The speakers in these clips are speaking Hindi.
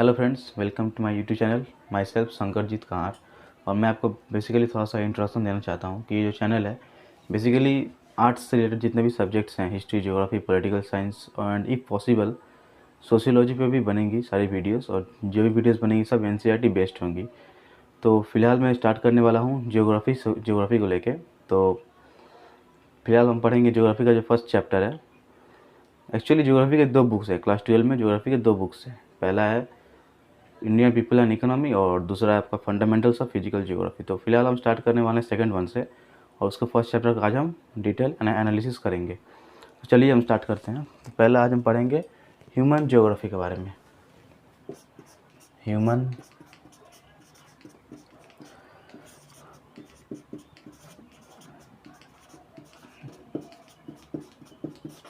Hello friends, welcome to my YouTube channel. Myself Shankarjit Kahar. और मैं आपको बेसिकली थोड़ा सा इंट्रोडक्शन देना चाहता हूँ कि ये जो चैनल है बेसिकली आर्ट्स से रिलेटेड जितने भी सब्जेक्ट्स हैं, history, geography, political science and if possible sociology पे भी बनेंगी सारी वीडियोस। और जो भी वीडियोस बनेंगी सब एनसीईआरटी बेस्ड होंगी। तो फिलहाल मैं स्टार्ट करने वाला हूँ ज्योग्राफी को लेके। तो फिलहाल हम पढ़ेंगे ज्योग्राफी का जो फर्स्ट चैप्टर है। एक्चुअली ज्योग्राफी के दो बुक्स है, क्लास 12 में ज्योग्राफी के दो बुक्स हैं। पहला है इंडियन पीपल एंड इकोनॉमी और दूसरा है आपका फंडामेंटल्स ऑफ फिजिकल ज्योग्राफी। तो फिलहाल हम स्टार्ट करने वाले हैं सेकंड वन से, और उसका फर्स्ट चैप्टर का आज हम डिटेल एनालिसिस करेंगे। तो चलिए हम स्टार्ट करते हैं। तो पहला आज हम पढ़ेंगे ह्यूमन ज्योग्राफी के बारे में। Human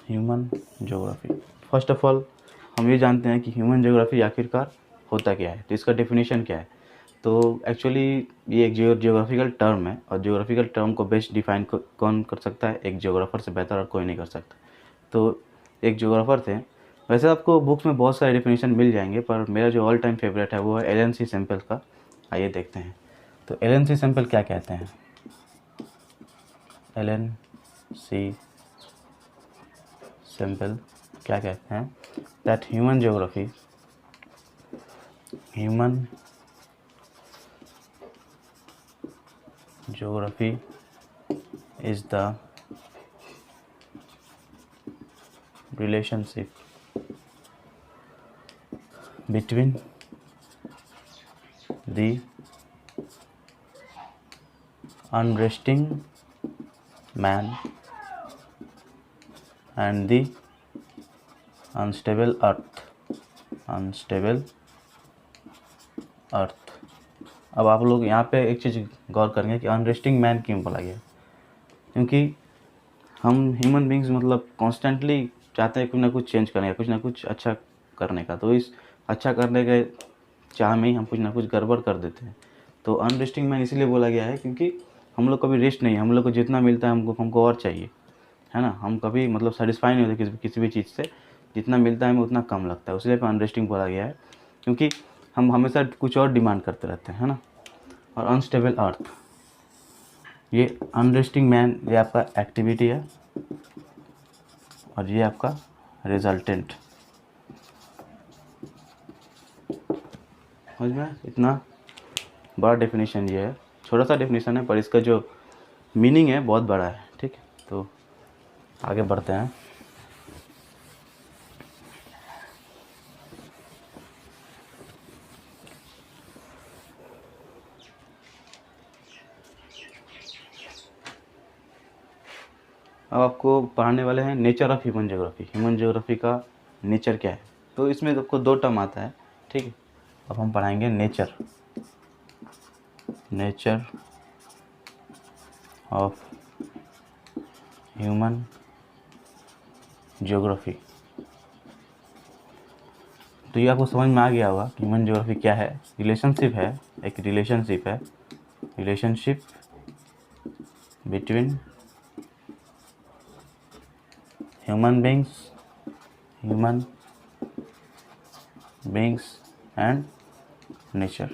human geography. First of all हम ये जानते हैं कि ह्यूमन ज्योग्राफी आखिरकार होता क्या है, तो इसका डेफिनेशन क्या है। तो एक्चुअली ये एक जियोग्राफिकल टर्म है, और जियोग्राफिकल टर्म को बेस्ट डिफाइन कौन कर सकता है? एक जियोग्राफर से बेहतर और कोई नहीं कर सकता। तो एक जियोग्राफर थे। वैसे आपको बुक्स में बहुत सारे डेफिनेशन मिल जाएंगे, पर मेरा जो ऑल टाइम फेवरेट है वो है एलन सी सैम्पल का। आइए देखते हैं। तो एलन सी सैम्पल क्या कहते हैं? एलन सी सैम्पल क्या कहते हैं? That human geography is the relationship between the unresting man and the unstable earth। अब आप लोग यहाँ पे एक चीज़ गौर करेंगे कि अनरेस्टिंग मैन क्यों बोला गया। क्योंकि हम ह्यूमन बींग्स मतलब कॉन्स्टेंटली चाहते हैं कुछ ना कुछ चेंज करने का, कुछ ना कुछ अच्छा करने का। तो इस अच्छा करने के चाह में ही हम कुछ ना कुछ गड़बड़ कर देते हैं। तो अनरेस्टिंग मैन इसीलिए बोला गया है क्योंकि हम लोग कभी रेस्ट नहीं है। हम लोग को जितना मिलता है हमको और चाहिए, है ना। हम कभी मतलब सेटिस्फाई नहीं होते किसी भी चीज़ से। जितना मिलता है हमें उतना कम लगता है, इसलिए अनरेस्टिंग बोला गया है। क्योंकि हम हमेशा कुछ और डिमांड करते रहते हैं, है ना। और अनस्टेबल अर्थ, ये अनरेस्टिंग मैन, ये आपका एक्टिविटी है और ये आपका रिजल्टेंट। समझ में? इतना बड़ा डेफिनेशन ये है। छोटा सा डेफिनेशन है पर इसका जो मीनिंग है बहुत बड़ा है। ठीक है, तो आगे बढ़ते हैं। अब आपको पढ़ाने वाले हैं nature of human geography. Human geography का नेचर क्या है। तो इसमें आपको दो टर्म आता है, ठीक है। अब हम पढ़ाएंगे नेचर ऑफ ह्यूमन ज्योग्राफी। तो ये आपको समझ में आ गया होगा कि ह्यूमन ज्योग्राफी क्या है। रिलेशनशिप है, एक रिलेशनशिप है, relationship between human beings and nature,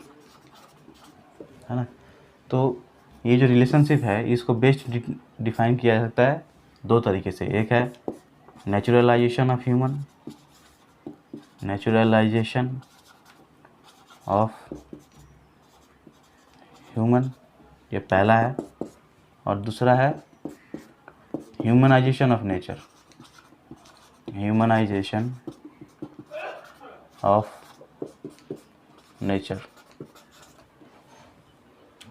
है ना। तो ये जो रिलेशनशिप है इसको बेस्ट डिफाइन किया जा सकता है दो तरीके से। एक है नेचुरलाइजेशन ऑफ ह्यूमन, ये पहला है। और दूसरा है ह्यूमनाइजेशन ऑफ नेचर,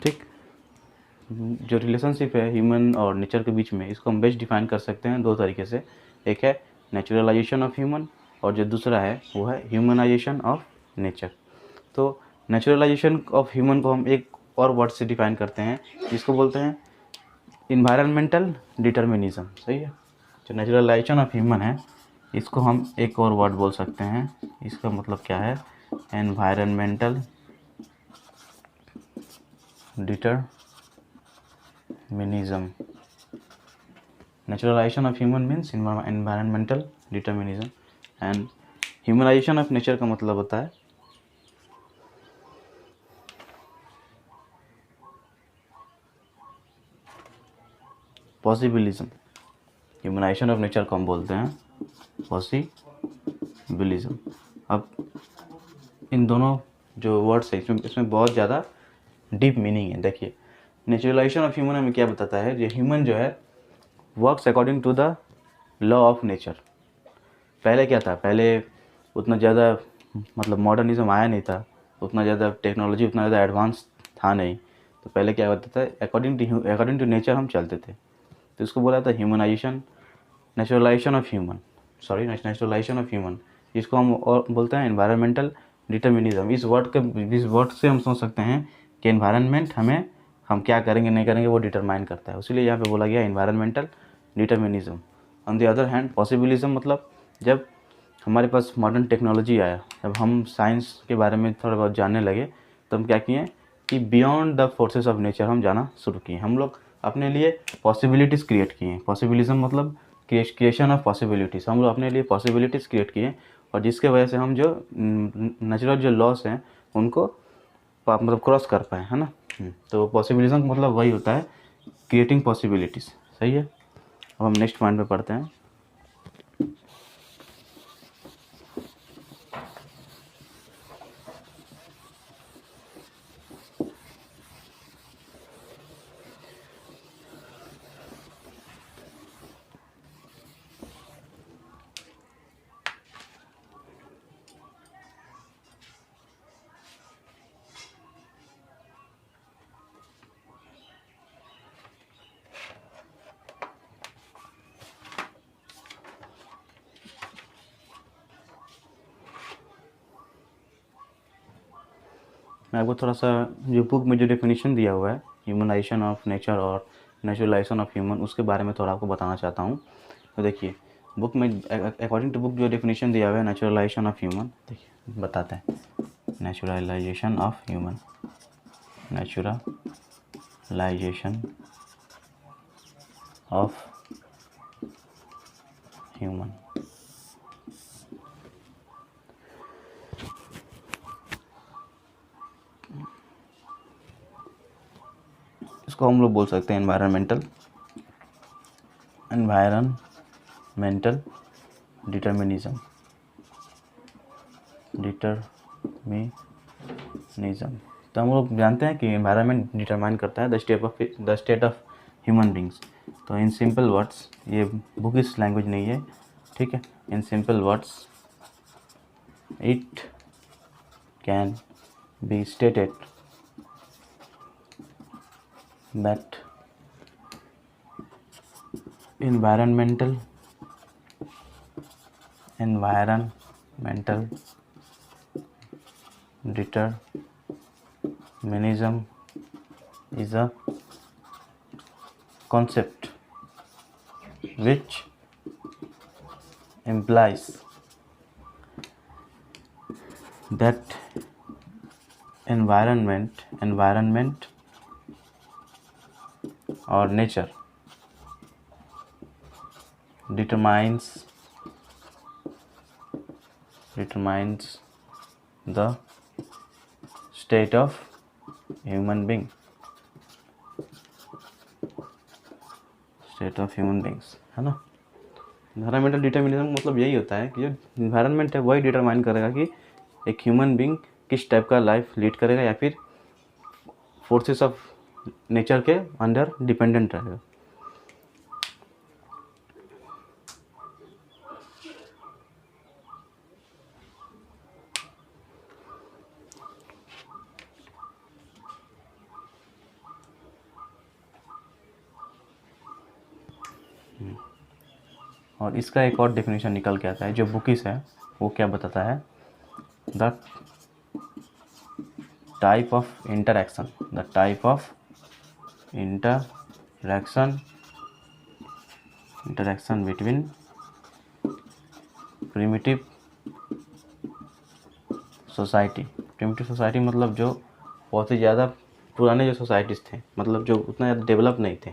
ठीक। जो रिलेशनशिप है ह्यूमन और नेचर के बीच में, इसको हम बेस्ट डिफाइन कर सकते हैं दो तरीके से। एक है नेचुरलाइजेशन ऑफ ह्यूमन और जो दूसरा है वो है ह्यूमनाइजेशन ऑफ नेचर। तो नेचुरलाइजेशन ऑफ ह्यूमन को हम एक और वर्ड से डिफाइन करते हैं जिसको बोलते हैं इन्वायरमेंटल डिटर्मिनिज्म। सही है। जो नेचुरलाइजेशन ऑफ ह्यूमन है इसको हम एक और वर्ड बोल सकते हैं। इसका मतलब क्या है? Environmental determinism. Naturalisation of human means environmental determinism, and humanisation of nature का मतलब होता है पॉसिबिलिज्म, ह्यूमनाइजेशन ऑफ नेचर को हम बोलते हैं पॉसिबिलिज्म। अब इन दोनों जो वर्ड्स है इसमें बहुत ज़्यादा डीप मीनिंग है। देखिए, नेचुरलाइजेशन ऑफ ह्यूमन हमें क्या बताता है, जो ह्यूमन जो है works according to the law of nature. पहले क्या था, पहले उतना ज़्यादा मतलब मॉडर्निज्म आया नहीं था, उतना ज़्यादा टेक्नोलॉजी उतना ज़्यादा एडवांस था नहीं, तो पहले क्या होता था, अकॉर्डिंग टू नेचर हम चलते थे। तो इसको बोला था ह्यूमनाइजेशन, नेचुरलाइजेशन ऑफ ह्यूमन, जिसको हम और बोलते हैं एनवायरमेंटल डिटर्मिनिज्म। इस वर्ड से हम समझ सकते हैं कि एनवायरनमेंट हम क्या करेंगे नहीं करेंगे वो डिटरमाइन करता है, इसलिए यहाँ पे बोला गया environmental determinism. On the other hand possibilism मतलब जब हमारे पास मॉडर्न टेक्नोलॉजी आया, जब हम साइंस के बारे में थोड़ा बहुत जानने लगे, तो हम क्या किए कि beyond the forces of nature हम जाना शुरू किए। हम लोग अपने लिए पॉसिबिलिटीज़ क्रिएट किए। पॉसिबिलिज्म मतलब क्रिएशन ऑफ पॉसिबिलिटीज़। हम लोग अपने लिए पॉसिबिलिटीज़ क्रिएट किए, और जिसके वजह से हम जो नेचुरल जो लॉस हैं उनको मतलब क्रॉस कर पाए, है ना। तो पॉसिबिलिज्म मतलब वही होता है, क्रिएटिंग पॉसिबिलिटीज़। सही है। अब हम नेक्स्ट पॉइंट पे पढ़ते हैं। मैं आपको थोड़ा सा जो बुक में जो डेफिनेशन दिया हुआ है ह्यूमनाइजेशन ऑफ नेचर और नेचुरलाइजेशन ऑफ ह्यूमन, उसके बारे में थोड़ा आपको बताना चाहता हूँ। तो देखिए, बुक में अकॉर्डिंग टू बुक जो डेफिनेशन दिया हुआ है नेचुरलाइजेशन ऑफ ह्यूमन, देखिए बताते हैं। Naturalisation of human, naturalisation of human. इसको हम लोग बोल सकते हैं एनवायरमेंटल डिटर्मिनिज्म। तो हम लोग जानते हैं कि एनवायरनमेंट डिटरमाइन करता है the state of human beings. तो इन सिंपल वर्ड्स, ये बुकिश लैंग्वेज नहीं है, ठीक है। In simple words it can be stated that environmental determinism is a concept which implies that environment or nature determines the state of human beings, है ना। एनवायरमेंटल डिटर्मिनिज्म मतलब यही होता है कि जो इन्वायरमेंट है वही डिटरमाइन करेगा कि एक ह्यूमन बींग किस टाइप का लाइफ लीड करेगा या फिर फोर्सेस ऑफ नेचर के अंडर डिपेंडेंट रहेगा। और इसका एक और डेफिनेशन निकल के आता है जो बुकिश है, वो क्या बताता है, the type of interaction between primitive society मतलब जो बहुत ही ज़्यादा पुराने जो सोसाइटीज़ थे, मतलब जो उतना ज़्यादा डेवलप नहीं थे,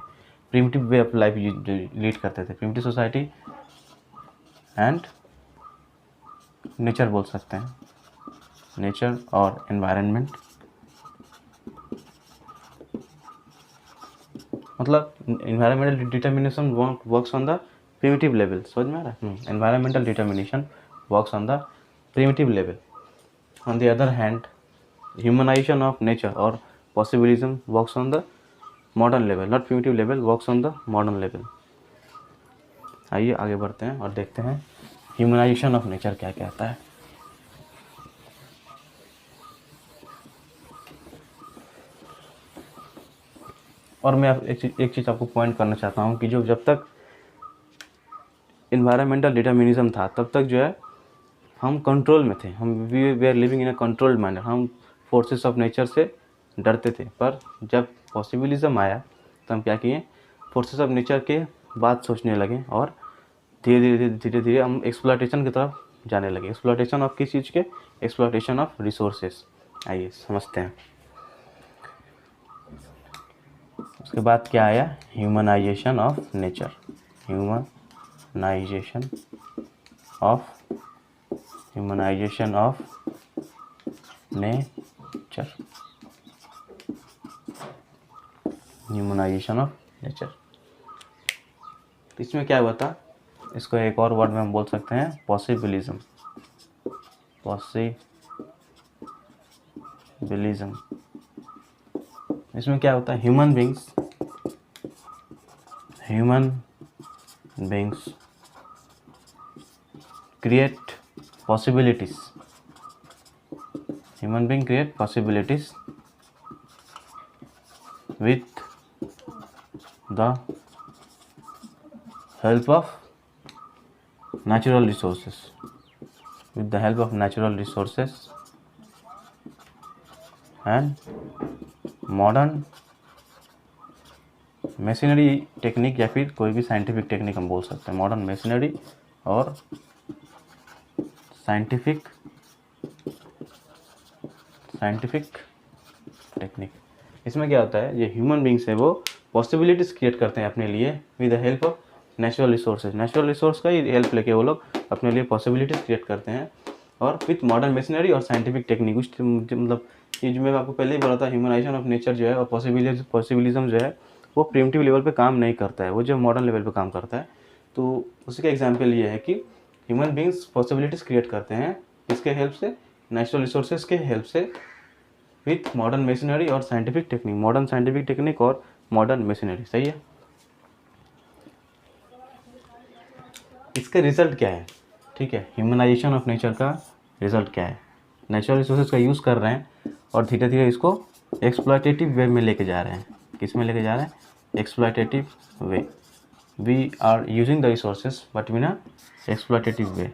primitive way of life lead करते थे, प्रिमिटिव सोसाइटी एंड नेचर बोल सकते हैं, नेचर और एनवायरनमेंट। मतलब environmental determination works on the primitive level, समझ में आ रहा है? Environmental determination works on the primitive level. On the other hand humanization of nature और possibilism works on the modern level, not primitive level, works on the modern level. आइए आगे बढ़ते हैं और देखते हैं ह्यूमनाइजेशन ऑफ नेचर क्या कहता है। और मैं एक चीज़ आपको पॉइंट करना चाहता हूँ कि जो जब तक इन्वायरमेंटल डिटर्मिनिज्म था तब तक जो है हम कंट्रोल में थे, हम we are living in a controlled manner, हम फोर्सेस ऑफ नेचर से डरते थे। पर जब पॉसिबिलिज्म आया तो हम क्या किए, फोर्सेस ऑफ नेचर के बात सोचने लगे और धीरे धीरे हम एक्सप्लॉयटेशन की तरफ जाने लगे। एक्सप्लॉयटेशन ऑफ किस चीज़ के? Exploitation of resources. आइए समझते हैं। उसके बाद क्या आया? Humanisation of nature, humanisation of nature, humanisation of nature. इसमें क्या हुआ था? इसको एक और वर्ड में हम बोल सकते हैं पॉसिबिलिज्म। इसमें क्या होता है? Human beings create possibilities, human being create possibilities with the help of natural resources, and modern machinery technique, या फिर कोई भी साइंटिफिक टेक्निक हम बोल सकते हैं। मॉडर्न मशीनरी और साइंटिफिक टेक्निक। इसमें क्या होता है? ये ह्यूमन बींग्स है वो पॉसिबिलिटीज़ क्रिएट करते हैं अपने लिए with the help of natural resources. Natural resource का ही हेल्प लेके वो लोग अपने लिए पॉसिबिलिटीज़ क्रिएट करते हैं और विथ मॉडर्न मशीनरी और साइंटिफिक टेक्निक। उस मतलब ये जो मैं आपको पहले ही बोला था, ह्यूमनाइजेशन ऑफ नेचर जो है और पॉसिबिलिज्म जो है वो प्रिमिटिव लेवल पे काम नहीं करता है, वो जो मॉडर्न लेवल पे काम करता है। तो उसी का एग्जांपल ये है कि ह्यूमन बींग्स पॉसिबिलिटीज़ क्रिएट करते हैं इसके हेल्प से, नेचुरल रिसोर्सेज के हेल्प से, विथ मॉडर्न मशीनरी और scientific technique, modern scientific technique और मॉडर्न मशीनरी। सही है। इसका रिजल्ट क्या है? ठीक है, ह्यूमनाइजेशन ऑफ नेचर का रिजल्ट क्या है? नेचुरल रिसोर्सेज का यूज़ कर रहे हैं और धीरे धीरे इसको एक्सप्लॉयटेटिव वे में लेके जा रहे हैं। किस में लेके जा रहे हैं? Exploitative way. We are using the resources but in a exploitative way.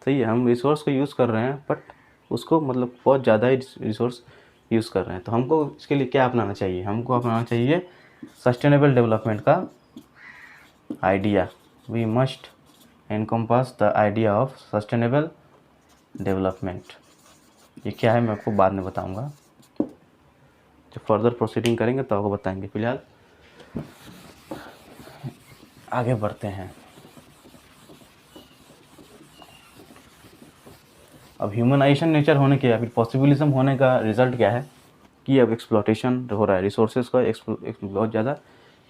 सही है, हम रिसोर्स को यूज़ कर रहे हैं बट उसको मतलब बहुत ज़्यादा ही रिसोर्स यूज़ कर रहे हैं। तो हमको इसके लिए क्या अपनाना चाहिए? हमको अपनाना चाहिए सस्टेनेबल डेवलपमेंट का idea. We must encompass the idea of sustainable development. ये क्या है मैं आपको बाद में बताऊंगा, जब फर्दर प्रोसीडिंग करेंगे तो आपको बताएंगे। फिलहाल आगे बढ़ते हैं। अब ह्यूमनाइजेशन नेचर होने के या फिर पॉसिबिलिज्म होने का रिजल्ट क्या है कि अब एक्सप्लॉयटेशन हो रहा है, रिसोर्सेज का बहुत ज़्यादा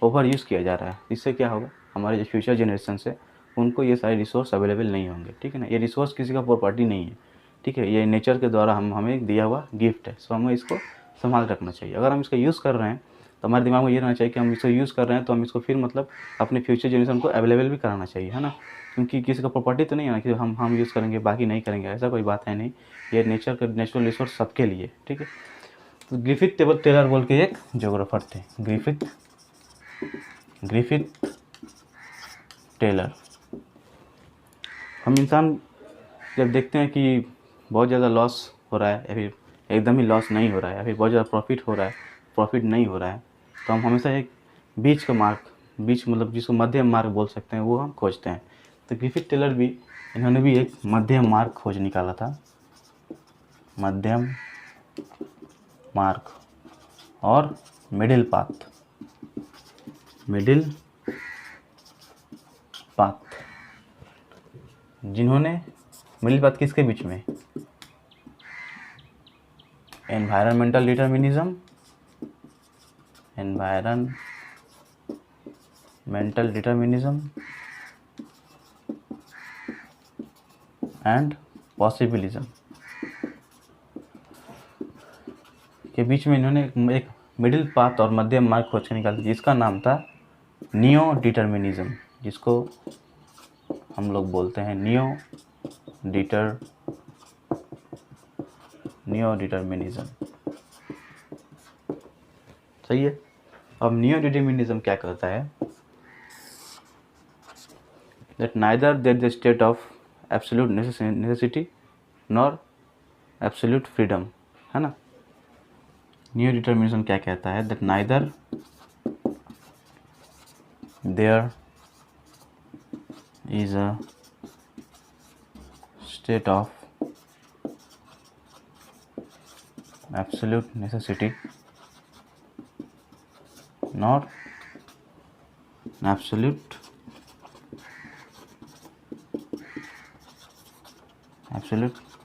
ओवर यूज़ किया जा रहा है। इससे क्या होगा? हमारे जो फ्यूचर जनरेशन है उनको ये सारे रिसोर्स अवेलेबल नहीं होंगे। ठीक है ना, ये रिसोर्स किसी का प्रॉपर्टी नहीं है। ठीक है, ये नेचर के द्वारा हमें दिया हुआ गिफ्ट है, सो हमें इसको संभाल रखना चाहिए। अगर हम इसका यूज़ कर रहे हैं तो हमारे दिमाग में ये रहना चाहिए कि हम इसको यूज़ कर रहे हैं तो हम इसको फिर मतलब अपने फ्यूचर जनरेशन को अवेलेबल भी कराना चाहिए, है ना। क्योंकि किसी का प्रॉपर्टी तो नहीं है ना कि हम यूज़ करेंगे बाकी नहीं करेंगे, ऐसा कोई बात है नहीं। ये नेचर का नेचुरल रिसोर्स सबके लिए। ठीक है, तो ग्रिफिथ टेलर बोल के एक ज्योग्राफर थे, ग्रिफिथ टेलर। हम इंसान जब देखते हैं कि बहुत ज़्यादा लॉस हो रहा है या फिर एकदम ही लॉस नहीं हो रहा है या फिर बहुत ज़्यादा प्रॉफिट हो रहा है, प्रॉफिट नहीं हो रहा है, तो हम हमेशा एक बीच का मार्ग, बीच मतलब जिसको मध्यम मार्ग बोल सकते हैं, वो हम खोजते हैं। तो ग्रिफिथ टेलर भी, इन्होंने भी एक मध्यम मार्ग खोज निकाला था, मध्यम मार्ग और मिडिल पाथ। जिन्होंने मिडिल पाथ किसके बीच में? Environmental determinism mental determinism and possibilism के बीच में इन्होंने एक मिडिल पाथ और मध्यम मार्ग खोज के निकाला, जिसका नाम था नियो डिटर्मिनिज्म, जिसको हम लोग बोलते हैं नियो डिटर्मिनिज्म। सही है। अब नियो डिटर्मिनिज्म क्या कहता है, that neither there is a state of absolute necessity nor absolute freedom, है ना। न्यू डिटर्मिनिज्म क्या कहता है, that neither there is a state of absolute necessity nor absolute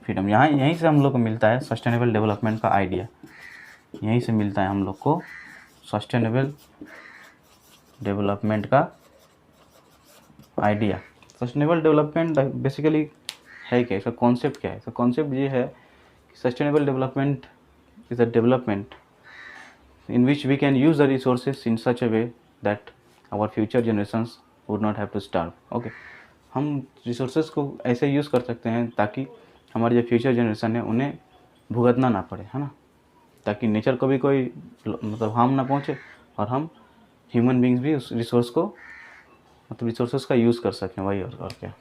freedom. यहीं से हम लोग को मिलता है सस्टेनेबल डेवलपमेंट का आइडिया, यहीं से मिलता है हम लोग को सस्टेनेबल डेवलपमेंट का आइडिया। सस्टेनेबल डेवलपमेंट बेसिकली है क्या, इसका कॉन्सेप्ट क्या है? इसका कॉन्सेप्ट ये है कि sustainable development is a development in which we can use the resources in such a way that our future generations would not have to starve. Okay, हम रिसोर्सेज को ऐसे यूज़ कर सकते हैं ताकि हमारी जो फ्यूचर जनरेशन है उन्हें भुगतना ना पड़े, है ना, ताकि नेचर को भी कोई मतलब हार्म ना पहुँचे और हम ह्यूमन बींग्स भी उस रिसोर्स को मतलब रिसोर्सेज का यूज़ कर सकें। वही और क्या,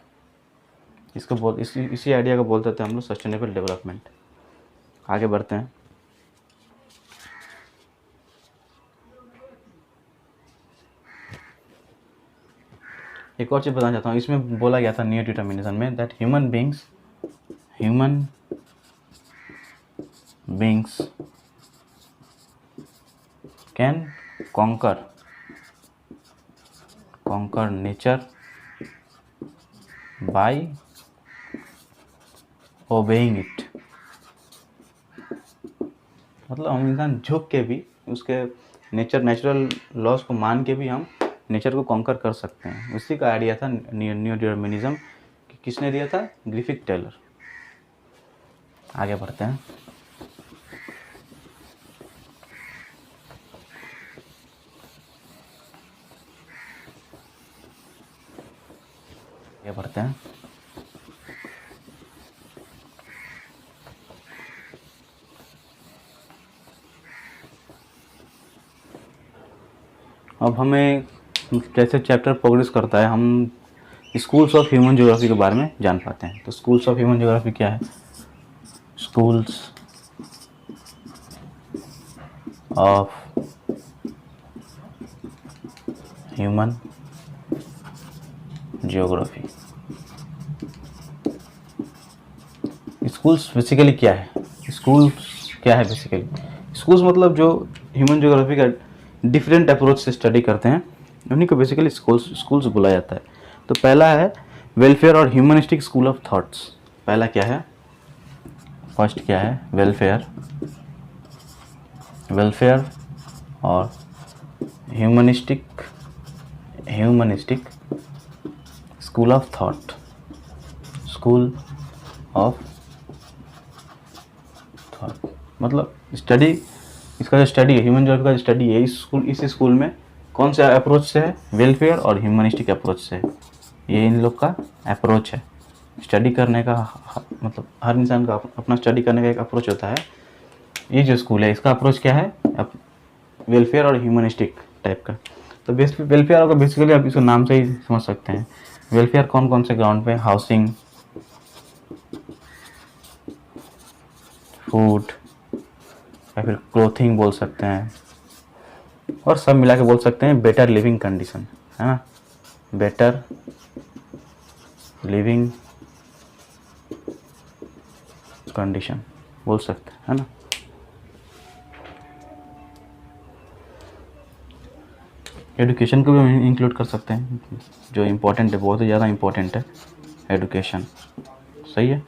इसको इसी आइडिया को बोलते थे हम लोग सस्टेनेबल डेवलपमेंट। आगे बढ़ते हैं। एक और चीज़ बताना चाहता हूँ, इसमें बोला गया था नियो डिटर्मिनिज्म में that human beings can conquer nature by obeying it. मतलब हम इंसान झुक के भी उसके नेचुरल लॉज को मान के भी हम नेचर को कॉन्कर कर सकते हैं। उसी का आइडिया था नियो डिटर्मिनिज्म, किसने दिया था? Griffith Taylor. आगे बढ़ते हैं। अब हमें जैसे चैप्टर प्रोग्रेस करता है हम स्कूल्स ऑफ ह्यूमन ज्योग्राफी के बारे में जान पाते हैं। तो स्कूल्स ऑफ ह्यूमन ज्योग्राफी क्या है? Schools of human geography. Schools basically क्या है? स्कूल्स मतलब जो ह्यूमन ज्योग्राफी का डिफरेंट अप्रोच से स्टडी करते हैं उन्हीं को बेसिकली स्कूल्स बुलाया जाता है। तो पहला है वेलफेयर और ह्यूमनिस्टिक स्कूल ऑफ थॉट्स। पहला क्या है? फर्स्ट क्या है? वेलफेयर और ह्यूमनिस्टिक स्कूल ऑफ थॉट। मतलब स्टडी, इसका जो स्टडी है ह्यूमन ज्योग्राफी का स्टडी है इस स्कूल में कौन से अप्रोच से है? वेलफेयर और ह्यूमनिस्टिक अप्रोच से है। ये इन लोग का अप्रोच है स्टडी करने का। मतलब हर इंसान का अपना स्टडी करने का एक अप्रोच होता है। ये जो स्कूल है इसका अप्रोच क्या है? वेलफेयर और ह्यूमनिस्टिक टाइप का। तो वेलफेयर होगा बेसिकली, आप इसको नाम से ही समझ सकते हैं। वेलफेयर कौन कौन से ग्राउंड पे? हाउसिंग, फूड या फिर क्लोथिंग बोल सकते हैं, और सब मिला के बोल सकते हैं बेटर लिविंग कंडीशन, है ना, बेटर लिविंग कंडीशन बोल सकते हैं, है ना। एजुकेशन को भी हम इंक्लूड कर सकते हैं, जो इम्पोर्टेंट है, बहुत ही ज़्यादा इम्पोर्टेंट है एजुकेशन। सही है।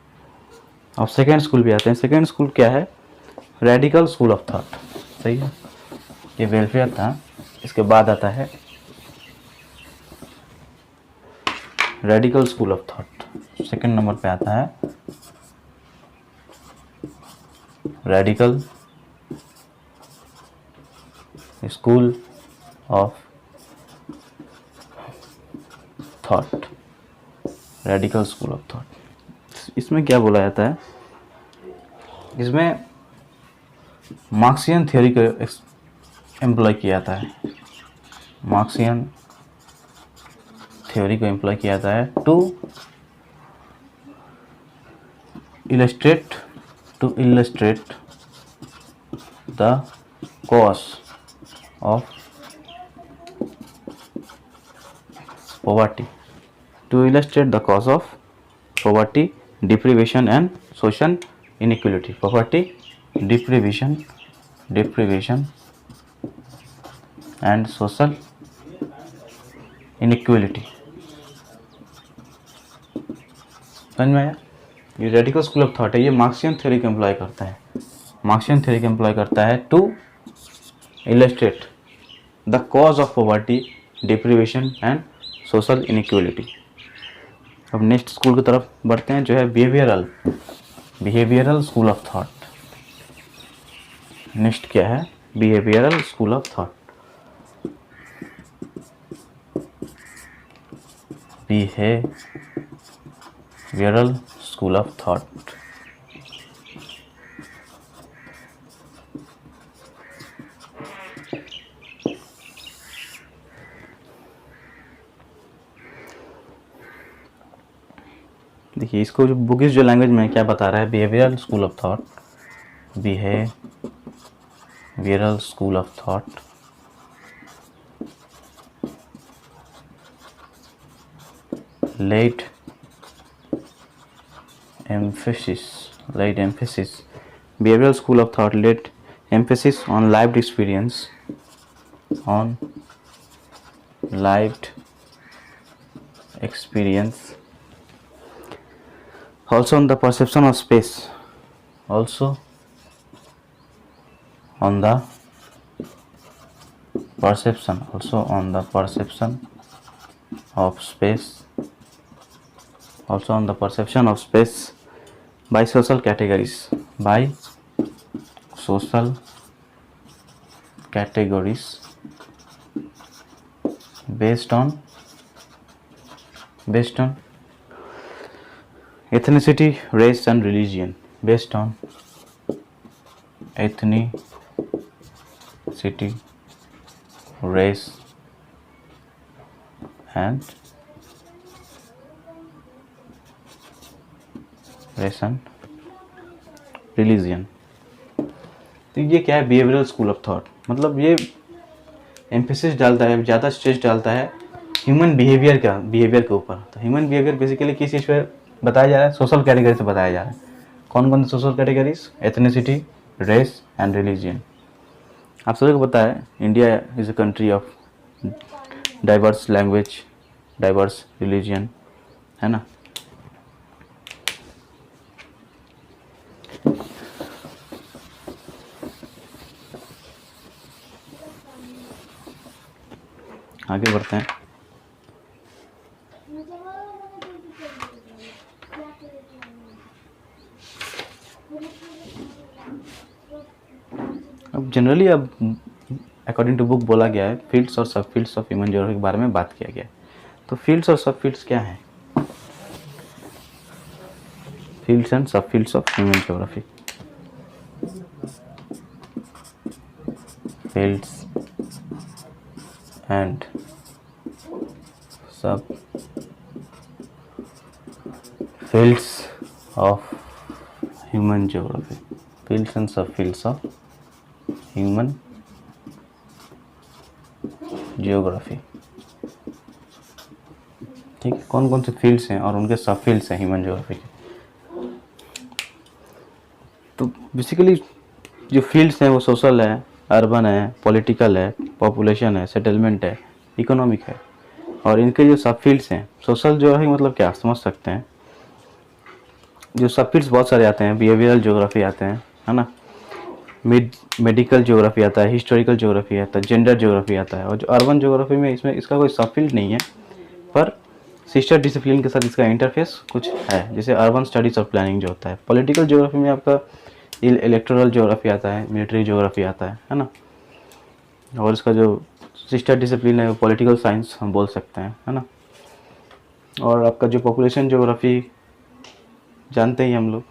अब सेकेंड स्कूल भी आते हैं। सेकेंड स्कूल क्या है? Radical school of thought. सही है। ये वेलफेयर था, इसके बाद आता है radical school of thought. Second number पे आता है radical school of thought. Radical school of thought, इसमें क्या बोला जाता है, इसमें मार्क्सियन थ्योरी को एम्प्लॉय किया जाता है। मार्क्सियन थ्योरी को एम्प्लॉय किया जाता है to illustrate the cause of poverty, to illustrate the cause of poverty, deprivation and social inequality. Poverty, deprivation and social inequality. समझ में आया? ये रेडिकल स्कूल ऑफ थॉट है, ये मार्क्सियन थ्योरी को एम्प्लॉय करता है। मार्क्सियन थ्योरी को एम्प्लॉय करता है to illustrate the cause of poverty, deprivation and social inequality. अब नेक्स्ट स्कूल की तरफ बढ़ते हैं, जो है behavioural school of thought. Next क्या है? Behavioural school of thought. Behavioural school of thought, देखिए इसको जो बुकिश जो लैंग्वेज में क्या बता रहा है, behavioural school of thought, behavioural school of thought laid emphasis behavioral school of thought laid emphasis on lived experience, also on the perception of space, also on the perception of space by social categories, based on ethnicity, race and religion, based on ethnicity, race and religion. तो ये क्या है? बिहेवियरल स्कूल ऑफ थॉट, मतलब ये एम्फेसिस डालता है, ज़्यादा स्ट्रेस डालता है ह्यूमन बिहेवियर के ऊपर। तो ह्यूमन बिहेवियर बेसिकली किस चीज़ पर बताया जा रहा है? सोशल कैटेगरी से बताया जा रहा है। कौन कौन से social categories? Ethnicity, race and religion. आप सभी को पता है India is a country of diverse language, diverse religion, है ना। आगे बढ़ते हैं। अब जनरली अकॉर्डिंग टू बुक बोला गया है फील्ड्स और सब फील्ड्स ऑफ ह्यूमन ज्योग्राफी के बारे में बात किया गया है। तो फील्ड्स और सब फील्ड्स क्या हैं? फील्ड्स एंड सब fields of human geography. Fields and sub fields of human geography, fields and sub fields of human geography। ठीक है, कौन कौन से फील्ड्स हैं और उनके सब फील्ड्स हैं ह्यूमन ज्योग्राफी के। तो बेसिकली जो फील्ड्स हैं वो सोशल है, अर्बन है, पॉलिटिकल है, पॉपुलेशन है, सेटलमेंट है, इकोनॉमिक है। और इनके जो सब फील्ड्स हैं, सोशल ज्योग्राफी मतलब क्या समझ सकते हैं। जो सब फील्ड्स बहुत सारे आते हैं, बिहेवियरल ज्योग्राफी आते हैं, है ना, मेडिकल ज्योग्राफी आता है, हिस्टोरिकल ज्योग्राफी आता है, जेंडर ज्योग्राफी आता है। और जो अर्बन ज्योग्राफी में इसमें इसका कोई सब फील्ड नहीं है, पर सिस्टर डिसिप्लिन के साथ इसका इंटरफेस कुछ है, जैसे अर्बन स्टडीज़ और प्लानिंग जो होता है। पॉलिटिकल ज्योग्राफी में आपका इलेक्टोरल ज्योग्राफी आता है, मिलिट्री ज्योग्राफी आता है ना। और इसका जो सिस्टर डिसिप्लिन है वो पॉलिटिकल साइंस हम बोल सकते हैं, है ना। और आपका जो पॉपुलेशन ज्योग्राफी जानते ही हम लोग,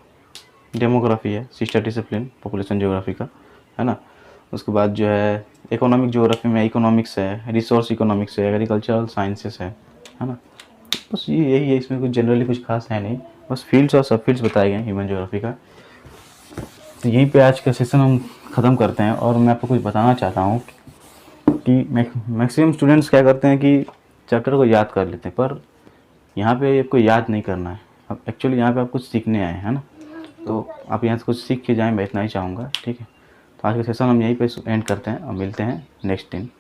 डेमोग्राफी है सिस्टर डिसिप्लिन पॉपुलेशन ज्योग्राफी का, है ना। उसके बाद जो है इकोनॉमिक ज्योग्राफी में इकोनॉमिक्स है, रिसोर्स इकोनॉमिक्स है, एग्रीकल्चरल साइंसेस है ना। बस ये यही है, इसमें कुछ जनरली कुछ खास है नहीं, बस फील्ड्स और सब फील्ड्स बताए गए हैं ह्यूमन ज्योग्राफी का। तो यहीं पे आज का सेशन हम ख़त्म करते हैं। और मैं आपको कुछ बताना चाहता हूँ कि मैक्सिमम स्टूडेंट्स क्या करते हैं कि चैप्टर को याद कर लेते हैं, पर यहाँ पे आपको याद नहीं करना है। अब एक्चुअली यहाँ पे आप कुछ सीखने आए हैं ना, तो आप यहाँ से कुछ सीख के जाएँ, मैं इतना ही चाहूँगा। ठीक है, तो आज का सेशन हम यहीं पे एंड करते हैं और मिलते हैं नेक्स्ट दिन।